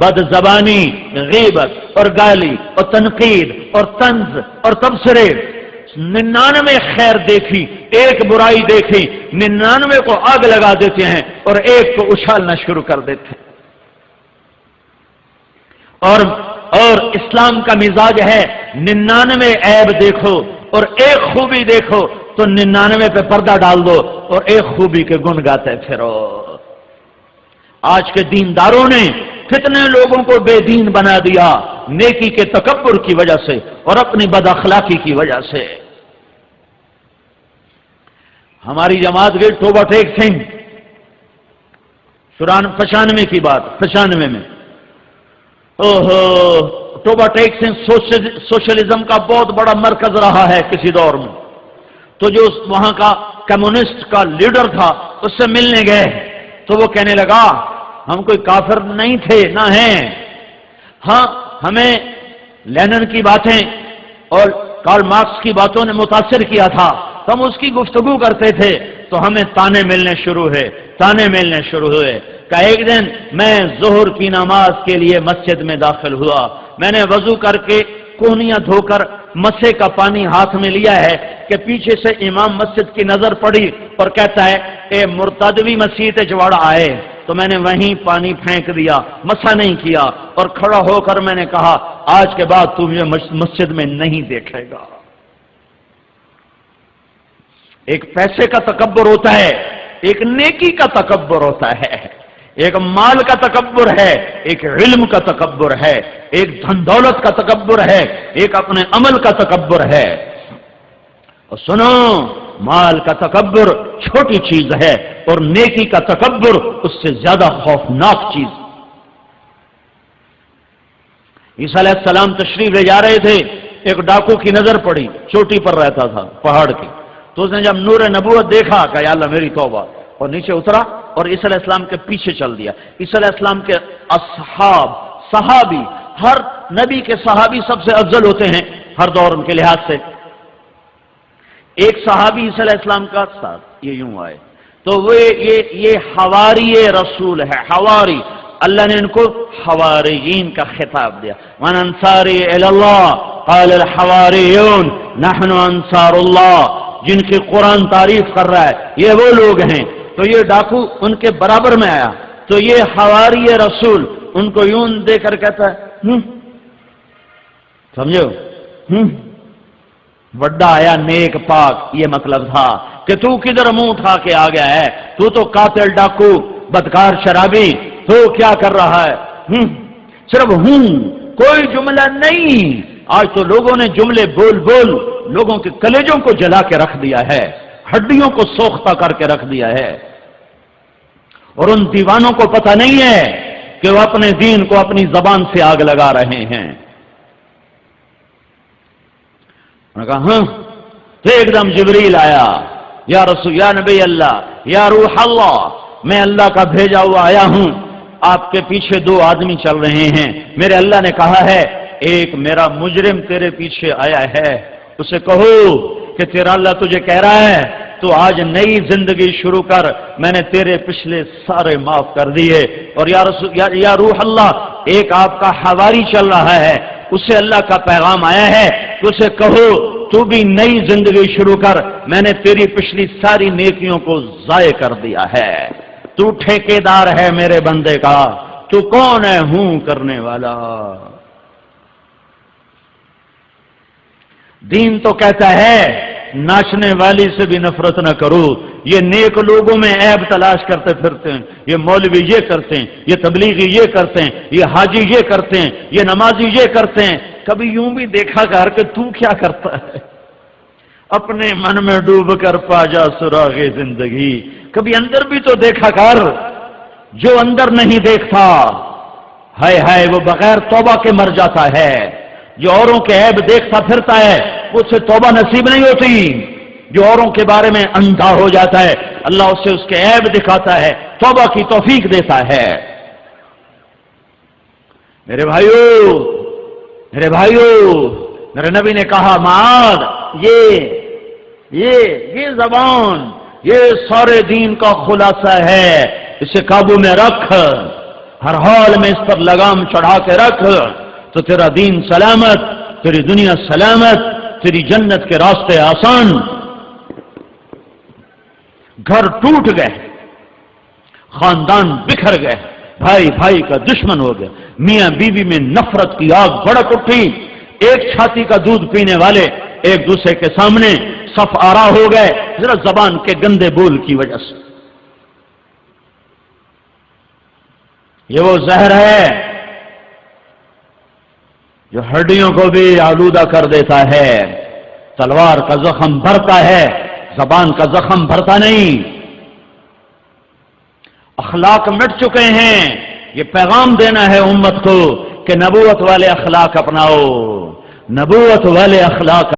بد زبانی، غیبت اور گالی اور تنقید اور طنز اور تبصرے، 99 خیر دیکھی، ایک برائی دیکھی، 99 کو آگ لگا دیتے ہیں اور ایک کو اچھالنا شروع کر دیتے ہیں۔ اور اسلام کا مزاج ہے 99 عیب دیکھو اور ایک خوبی دیکھو تو 99 پہ پردہ ڈال دو اور ایک خوبی کے گن گاتے پھرو۔ آج کے دینداروں نے کتنے لوگوں کو بے دین بنا دیا، نیکی کے تکبر کی وجہ سے اور اپنی بد اخلاقی کی وجہ سے۔ ہماری جماعت گئی توبہ ٹیک سنگھ، 95 کی بات، 95 میں توبہ ٹیک سنگھ سوشلزم کا بہت بڑا مرکز رہا ہے کسی دور میں۔ تو جو وہاں کا کمیونسٹ کا لیڈر تھا اس سے ملنے گئے تو وہ کہنے لگا ہم کوئی کافر نہیں تھے، نہ ہیں، ہاں ہمیں لینن کی باتیں اور کارل مارکس کی باتوں نے متاثر کیا تھا، تو ہم اس کی گفتگو کرتے تھے تو ہمیں تانے ملنے شروع ہوئے کہ ایک دن میں ظہر کی نماز کے لیے مسجد میں داخل ہوا، میں نے وضو کر کے کوہنیاں دھو کر مسے کا پانی ہاتھ میں لیا ہے کہ پیچھے سے امام مسجد کی نظر پڑی اور کہتا ہے اے مرتدوی مسیح جواڑا آئے، تو میں نے وہیں پانی پھینک دیا، مسا نہیں کیا اور کھڑا ہو کر میں نے کہا آج کے بعد تم یہ مسجد میں نہیں دیکھے گا۔ ایک پیسے کا تکبر ہوتا ہے، ایک نیکی کا تکبر ہوتا ہے، ایک مال کا تکبر ہے، ایک علم کا تکبر ہے، ایک دھن دولت کا تکبر ہے، ایک اپنے عمل کا تکبر ہے۔ اور سنو، مال کا تکبر چھوٹی چیز ہے اور نیکی کا تکبر اس سے زیادہ خوفناک چیز۔ عیسیٰ علیہ السلام تشریف لے جا رہے تھے، ایک ڈاکو کی نظر پڑی، چوٹی پر رہتا تھا پہاڑ کی، تو اس نے جب نور نبوت دیکھا کہ یا اللہ میری توبہ، اور نیچے اترا اور عیسیٰ علیہ السلام کے پیچھے چل دیا۔ عیسیٰ علیہ السلام کے صحابی، ہر نبی کے صحابی سب سے افضل ہوتے ہیں ہر دور ان کے لحاظ سے۔ ایک صحابی عیسیٰ علیہ السلام کا ساتھ یہ یوں آئے تو وہ یہ حواری رسول ہے، حواری، اللہ نے ان کو حواریین کا خطاب دیا، وَمَنْ أَنصَارِي إِلَى اللَّهِ قَالَ الْحَوَارِيُّونَ نَحْنُ أَنصَارُ اللَّهِ، جن کی قرآن تعریف کر رہا ہے یہ وہ لوگ ہیں۔ تو یہ ڈاکو ان کے برابر میں آیا تو یہ حواری رسول ان کو یوں دے کر کہتا ہے سمجھو وڈا آیا نیک پاک، یہ مطلب تھا کہ تو کدھر منہ اٹھا کے آ گیا ہے، تو قاتل، ڈاکو، بدکار، شرابی، تو کیا کر رہا ہے؟ صرف کوئی جملہ نہیں۔ آج تو لوگوں نے جملے بول لوگوں کے کلیجوں کو جلا کے رکھ دیا ہے، ہڈیوں کو سوختہ کر کے رکھ دیا ہے، اور ان دیوانوں کو پتہ نہیں ہے کہ وہ اپنے دین کو اپنی زبان سے آگ لگا رہے ہیں۔ انہوں نے کہا تو ایک دم جبریل آیا، یا رسول، یا نبی اللہ، یا روح اللہ، میں اللہ کا بھیجا ہوا آیا ہوں، آپ کے پیچھے 2 آدمی چل رہے ہیں، میرے اللہ نے کہا ہے ایک میرا مجرم تیرے پیچھے آیا ہے، اسے کہو کہ تیرا اللہ تجھے کہہ رہا ہے تو آج نئی زندگی شروع کر، میں نے تیرے پچھلے سارے معاف کر دیے۔ اور یا رسول، یا روح اللہ، ایک آپ کا حواری چل رہا ہے، اسے اللہ کا پیغام آیا ہے تو اسے کہو تو بھی نئی زندگی شروع کر، میں نے تیری پچھلی ساری نیکیوں کو ضائع کر دیا ہے، تو ٹھیکیدار ہے میرے بندے کا، تو کون ہے ہوں کرنے والا۔ دین تو کہتا ہے ناچنے والی سے بھی نفرت نہ کرو۔ یہ نیک لوگوں میں عیب تلاش کرتے پھرتے ہیں، یہ مولوی یہ کرتے ہیں، یہ تبلیغی یہ کرتے ہیں، یہ حاجی یہ کرتے ہیں، یہ نمازی یہ کرتے ہیں۔ کبھی یوں بھی دیکھا کر کہ تو کیا کرتا ہے، اپنے من میں ڈوب کر پا جا سراغ زندگی۔ کبھی اندر بھی تو دیکھا کر، جو اندر نہیں دیکھتا ہائے ہائے وہ بغیر توبہ کے مر جاتا ہے۔ جو اوروں کے عیب دیکھتا پھرتا ہے اس سے توبہ نصیب نہیں ہوتی۔ جو اوروں کے بارے میں اندھا ہو جاتا ہے اللہ اسے اس کے عیب دکھاتا ہے، توبہ کی توفیق دیتا ہے۔ میرے بھائیو، میرے نبی نے کہا معاذ، یہ زبان یہ سارے دین کا خلاصہ ہے، اسے قابو میں رکھ۔ ہر حال میں اس پر لگام چڑھا کے رکھ تو تیرا دین سلامت، تیری دنیا سلامت، تیری جنت کے راستے آسان۔ گھر ٹوٹ گئے، خاندان بکھر گئے، بھائی بھائی کا دشمن ہو گیا، میاں بیوی میں نفرت کی آگ بھڑک اٹھی، ایک چھاتی کا دودھ پینے والے ایک دوسرے کے سامنے صف آرا ہو گئے، ذرا زبان کے گندے بول کی وجہ سے۔ یہ وہ زہر ہے جو ہڈیوں کو بھی آلودہ کر دیتا ہے۔ تلوار کا زخم بھرتا ہے، زبان کا زخم بھرتا نہیں۔ اخلاق مٹ چکے ہیں، یہ پیغام دینا ہے امت کو کہ نبوت والے اخلاق اپناؤ، نبوت والے اخلاق